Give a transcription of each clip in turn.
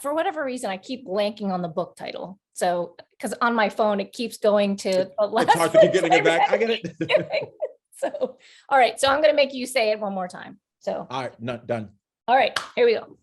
For whatever reason, I keep blanking on the book title. So, because on my phone, it keeps going to the last. It's hard to keep getting it back. I get it. So, all right. So I'm going to make you say it one more time. So, all right, not done. All right, here we go.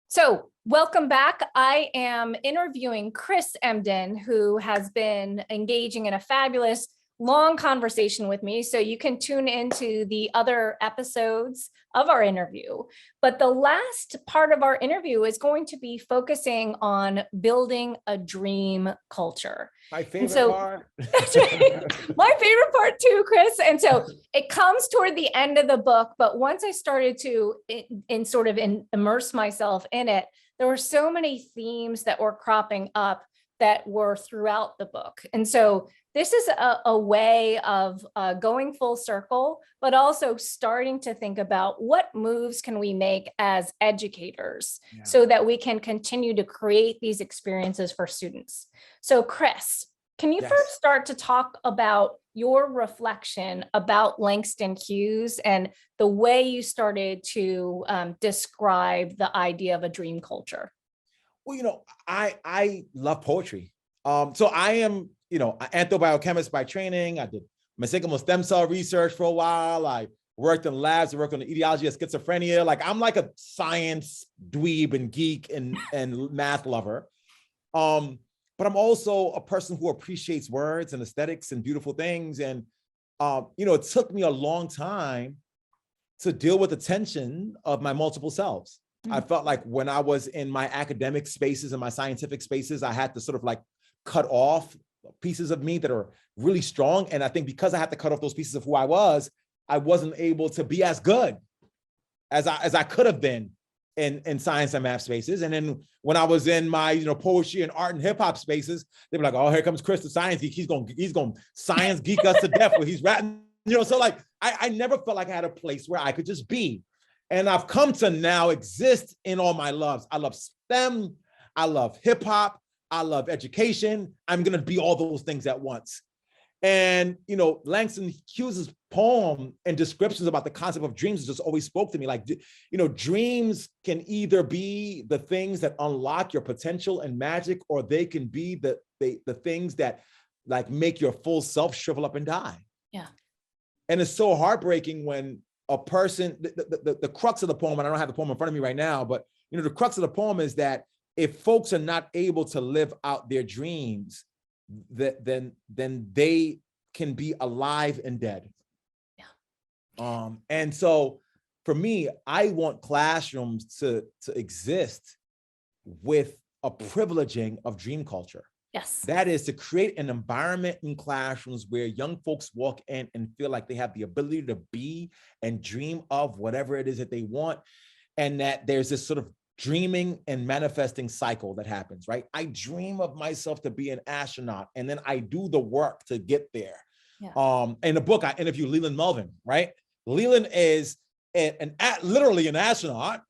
So welcome back. I am interviewing Chris Emdin, who has been engaging in a fabulous long conversation with me. So you can tune into the other episodes of our interview. But the last part of our interview is going to be focusing on building a dream culture. My favorite part. That's right. My favorite part too, Chris. And so it comes toward the end of the book, but once I started to immerse myself in it, there were so many themes that were cropping up that were throughout the book. And so this is a way of going full circle, but also starting to think about what moves can we make as educators so that we can continue to create these experiences for students. So Chris, can you first start to talk about your reflection about Langston Hughes and the way you started to describe the idea of a dream culture? Well, I love poetry. So I am, an anthro-biochemist by training. I did mesenchymal stem cell research for a while. I worked in labs. I worked on the etiology of schizophrenia. Like I'm like a science dweeb and geek and math lover. But I'm also a person who appreciates words and aesthetics and beautiful things. And, it took me a long time to deal with the tension of my multiple selves. I felt like when I was in my academic spaces and my scientific spaces, I had to sort of like cut off pieces of me that are really strong. And I think because I had to cut off those pieces of who I wasn't able to be as good as I could have been in science and math spaces. And then when I was in my, poetry and art and hip hop spaces, they were like, oh, here comes Chris, the science geek. He's going to science geek us to death where he's rapping, so like, I never felt like I had a place where I could just be. And I've come to now exist in all my loves. I love STEM. I love hip hop. I love education. I'm going to be all those things at once. And, Langston Hughes's poem and descriptions about the concept of dreams just always spoke to me. Like, dreams can either be the things that unlock your potential and magic, or they can be the things that like make your full self shrivel up and die. Yeah. And it's so heartbreaking when a person, the crux of the poem, and I don't have the poem in front of me right now, but the crux of the poem is that if folks are not able to live out their dreams, then they can be alive and dead. Yeah. And so for me, I want classrooms to exist with a privileging of dream culture. Yes. That is to create an environment in classrooms where young folks walk in and feel like they have the ability to be and dream of whatever it is that they want. And that there's this sort of dreaming and manifesting cycle that happens, right? I dream of myself to be an astronaut, and then I do the work to get there. Yeah. In the book, I interview Leland Melvin, right? Leland is literally an astronaut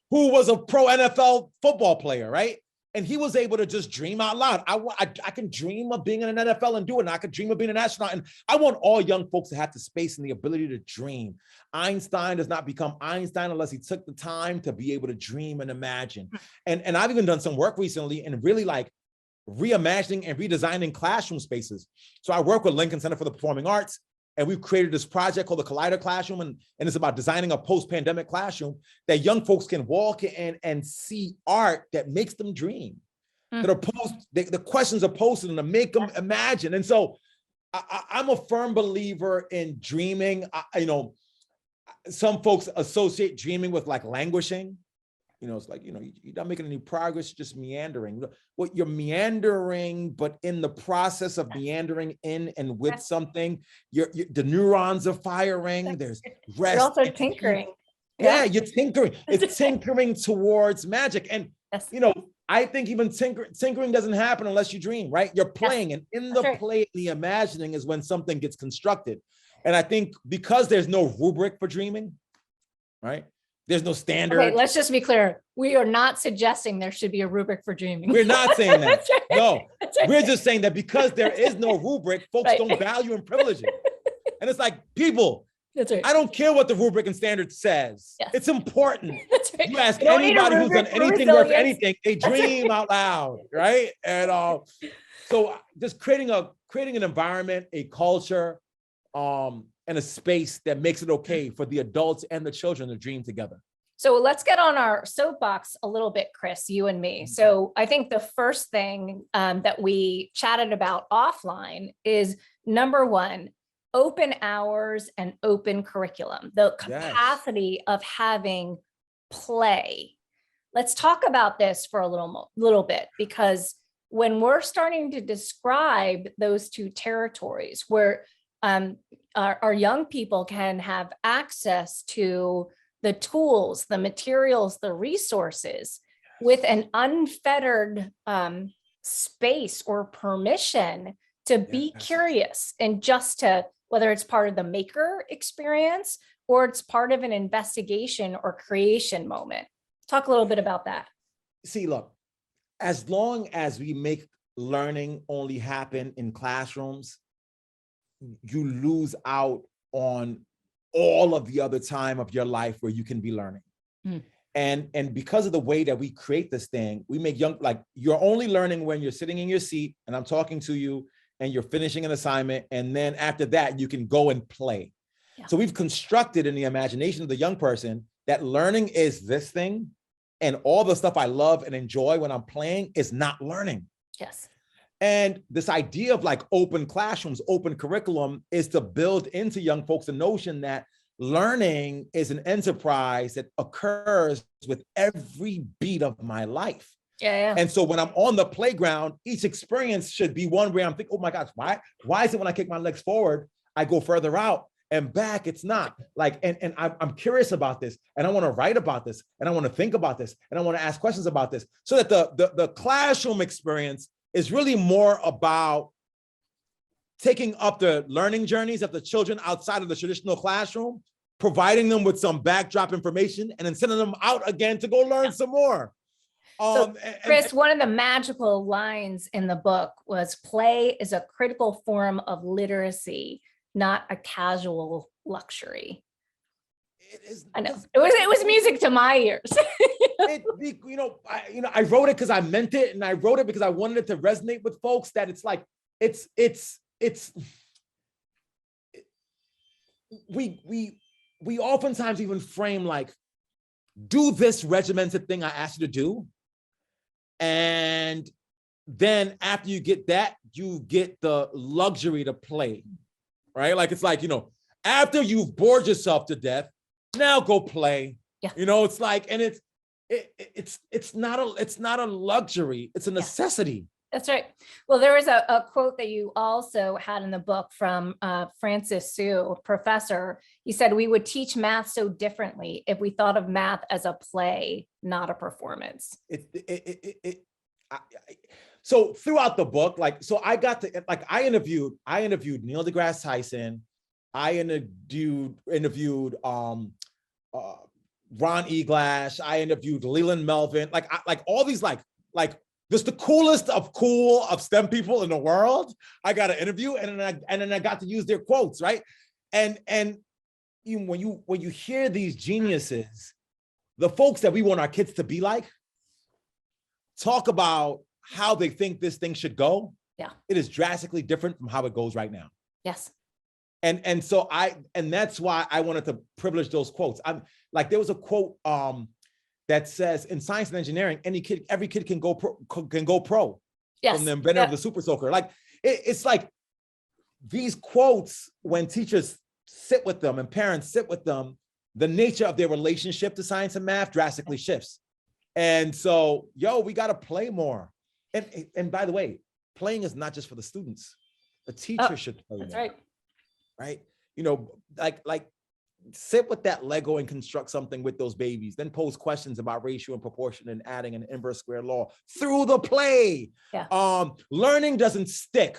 who was a pro NFL football player, right? And he was able to just dream out loud. I can dream of being in an NFL and do it. And I could dream of being an astronaut. And I want all young folks to have the space and the ability to dream. Einstein does not become Einstein unless he took the time to be able to dream and imagine. And I've even done some work recently and really like reimagining and redesigning classroom spaces. So I work with Lincoln Center for the Performing Arts, and we've created this project called the Collider Classroom. And it's about designing a post-pandemic classroom that young folks can walk in and see art that makes them dream. That are the questions are posted and to make them imagine. And so I'm a firm believer in dreaming. Some folks associate dreaming with like languishing. It's like, you're not making any progress, just meandering. Well, you're meandering, but in the process of meandering in and with something, the neurons are firing. There's rest. You're also tinkering. Yeah, you're tinkering. It's tinkering towards magic. And, I think even tinkering doesn't happen unless you dream, right? You're playing, and in the play, the imagining is when something gets constructed. And I think because there's no rubric for dreaming, right? There's no standard. Okay, let's just be clear. We are not suggesting there should be a rubric for dreaming. We're not saying that. Right. No, we're just saying that because there is no rubric, folks don't value and privilege it. And it's like, people, I don't care what the rubric and standard says. Yes. It's important. You ask You don't need a anybody who's done rubric for anything worth resilience. anything, they dream out loud, right? And so just creating an environment, a culture, and a space that makes it okay for the adults and the children to dream together. So let's get on our soapbox a little bit, Chris, you and me. So I think the first thing that we chatted about offline is number one, open hours and open curriculum, the capacity of having play. Let's talk about this for a little bit, because when we're starting to describe those two territories where our young people can have access to the tools, the materials, the resources with an unfettered space or permission to be curious, and just to, whether it's part of the maker experience or it's part of an investigation or creation moment. Talk a little bit about that. See, look, as long as we make learning only happen in classrooms, you lose out on all of the other time of your life where you can be learning. And because of the way that we create this thing, we make young, like, you're only learning when you're sitting in your seat and I'm talking to you and you're finishing an assignment. And then after that, you can go and play. So we've constructed in the imagination of the young person that learning is this thing, and all the stuff I love and enjoy when I'm playing is not learning. Yes. And this idea of like open classrooms, open curriculum is to build into young folks the notion that learning is an enterprise that occurs with every beat of my life. And so when I'm on the playground, each experience should be one where I'm thinking, oh my gosh, why is it when I kick my legs forward, I go further out, and back it's not? Like, and I'm curious about this, and I want to write about this, and I want to think about this, and I want to ask questions about this, so that the classroom experience is really more about taking up the learning journeys of the children outside of the traditional classroom, providing them with some backdrop information, and then sending them out again to go learn some more. So, Chris, one of the magical lines in the book was, play is a critical form of literacy, not a casual luxury. It is. I know it was music to my ears. I wrote it because I meant it, and I wrote it because I wanted it to resonate with folks. That it's like we oftentimes even frame like, do this regimented thing I asked you to do, and then after you get that, you get the luxury to play, right? Like, it's like, after you've bored yourself to death, now go play. It's like, and it's not a luxury, it's a necessity. That's right. Well, there was a quote that you also had in the book from Francis Sue, professor. He said, we would teach math so differently if we thought of math as a play, not a performance. So throughout the book, I interviewed Neil deGrasse Tyson. I interviewed Ron E. Glass. I interviewed Leland Melvin. Like all these like just the coolest of STEM people in the world. I got an interview, and then I got to use their quotes, right? And when you hear these geniuses, the folks that we want our kids to be like, talk about how they think this thing should go. It is drastically different from how it goes right now. Yes. And so that's why I wanted to privilege those quotes. I'm like, there was a quote that says, in science and engineering, every kid can go pro. Yes. From the inventor of the super soaker. Like, it's like these quotes, when teachers sit with them and parents sit with them, the nature of their relationship to science and math drastically shifts. And so, we got to play more. And by the way, playing is not just for the students. The teacher should play that's more. Right? Like sit with that Lego and construct something with those babies, then pose questions about ratio and proportion and adding an inverse square law through the play. Learning doesn't stick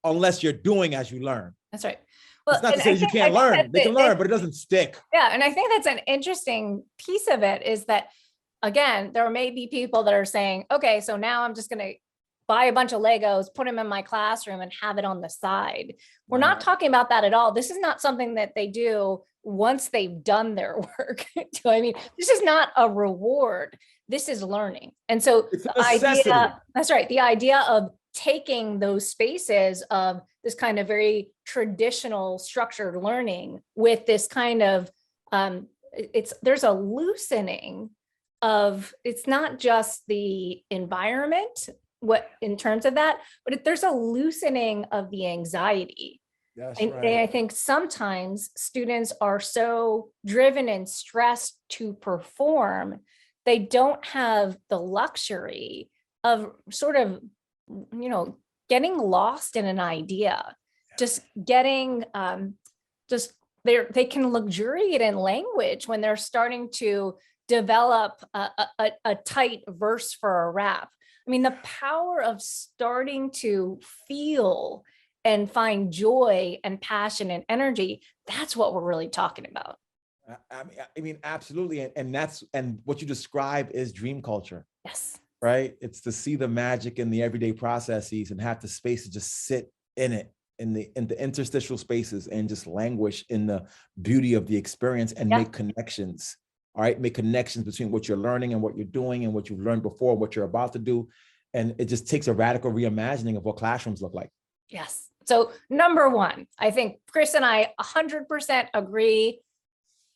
unless you're doing as you learn. That's right. Well, it's not to say you can't learn. They can learn, but it doesn't stick. Yeah. And I think that's an interesting piece of it, is that, again, there may be people that are saying, okay, so now I'm just going to buy a bunch of Legos, put them in my classroom and have it on the side. We're not talking about that at all. This is not something that they do once they've done their work. Do you know what I mean? This is not a reward. This is learning. And so It's a the necessity. idea, that's right, the idea of taking those spaces of this kind of very traditional structured learning with this kind of, there's a loosening of, it's not just the environment, what in terms of that, but there's a loosening of the anxiety. That's And right. I think sometimes students are so driven and stressed to perform, they don't have the luxury of sort of, you know, getting lost in an idea, just getting, they can luxuriate in language when they're starting to develop a tight verse for a rap. I mean, the power of starting to feel and find joy and passion and energy, that's what we're really talking about. I mean, absolutely. And what you describe is dream culture. Yes. Right? It's to see the magic in the everyday processes and have the space to just sit in it, in the interstitial spaces, and just languish in the beauty of the experience and make connections. All right, make connections between what you're learning and what you're doing and what you've learned before, what you're about to do. And it just takes a radical reimagining of what classrooms look like. Yes. So number one, I think Chris and I 100% agree.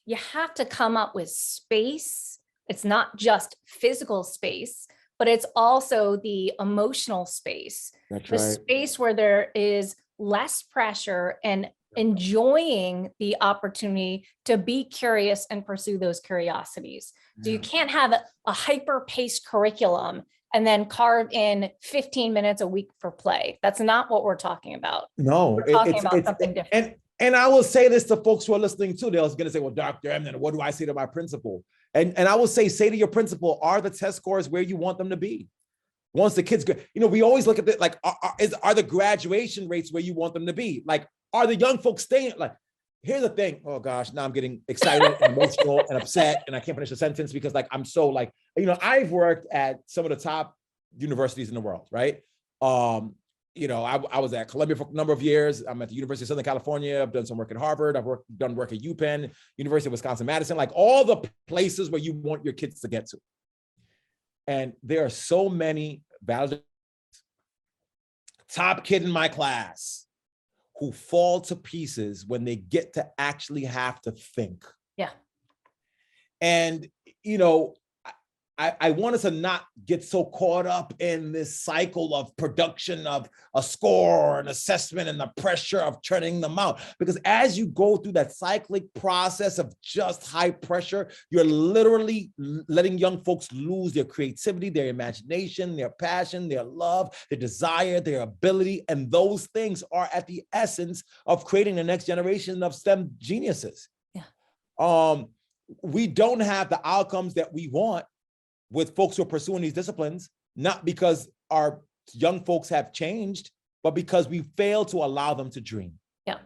You have to come up with space. It's not just physical space, but it's also the emotional space. That's the right. Space where there is less pressure and enjoying the opportunity to be curious and pursue those curiosities. So you can't have a hyper-paced curriculum and then carve in 15 minutes a week for play. That's not what we're talking about. No, we're talking about something different. And I will say this to folks who are listening too. They're going to say, well, Dr. Emdin, what do I say to my principal? And I will say to your principal, are the test scores where you want them to be? Once the kids, you know, we always look at it like, are the graduation rates where you want them to be? Like, are the young folks staying? Like, here's the thing. Oh gosh, now I'm getting excited and emotional and upset, and I can't finish a sentence because like, I'm so like, you know, I've worked at some of the top universities in the world, right? You know, I was at Columbia for a number of years. I'm at the University of Southern California. I've done some work at Harvard. I've done work at UPenn, University of Wisconsin-Madison, like all the places where you want your kids to get to. And there are so many top kid in my class who fall to pieces when they get to actually have to think. Yeah. And, you know, I want us to not get so caught up in this cycle of production of a score or an assessment and the pressure of turning them out. Because as you go through that cyclic process of just high pressure, you're literally letting young folks lose their creativity, their imagination, their passion, their love, their desire, their ability. And those things are at the essence of creating the next generation of STEM geniuses. Yeah. We don't have the outcomes that we want with folks who are pursuing these disciplines, not because our young folks have changed, but because we fail to allow them to dream. Yeah.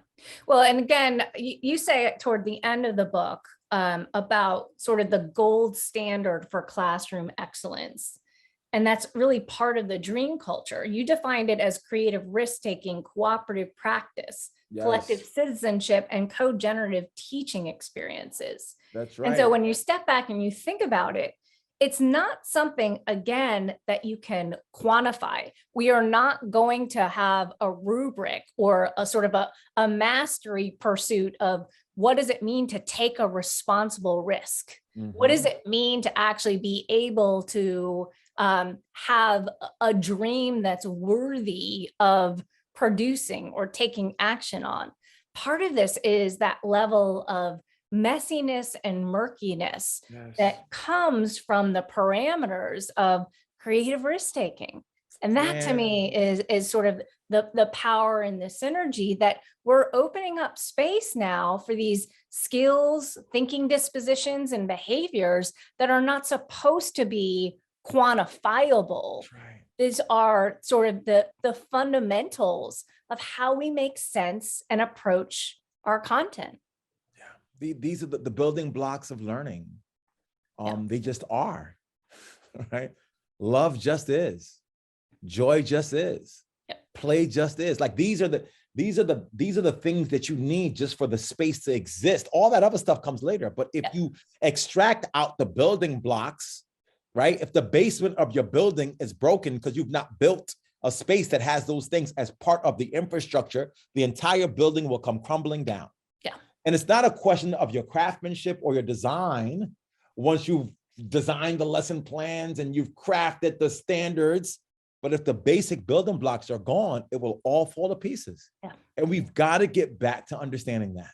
Well, and again, you say it toward the end of the book about sort of the gold standard for classroom excellence. And that's really part of the dream culture. You defined it as creative risk-taking, cooperative practice, collective citizenship, and co-generative teaching experiences. That's right. And so when you step back and you think about it, it's not something, again, that you can quantify. We are not going to have a rubric or a sort of a mastery pursuit of what does it mean to take a responsible risk? Mm-hmm. What does it mean to actually be able to have a dream that's worthy of producing or taking action on? Part of this is that level of messiness and murkiness that comes from the parameters of creative risk-taking. And that to me is sort of the power and the synergy that we're opening up space now for these skills, thinking dispositions, and behaviors that are not supposed to be quantifiable. These are sort of the fundamentals of how we make sense and approach our content. These are the building blocks of learning. They just are, right? Love just is. Joy just is. Play just is. Like these are the things that you need just for the space to exist. All that other stuff comes later. But if you extract out the building blocks, right? If the basement of your building is broken because you've not built a space that has those things as part of the infrastructure, the entire building will come crumbling down. Yeah. And it's not a question of your craftsmanship or your design. Once you've designed the lesson plans and you've crafted the standards, but if the basic building blocks are gone, it will all fall to pieces. Yeah. And we've got to get back to understanding that.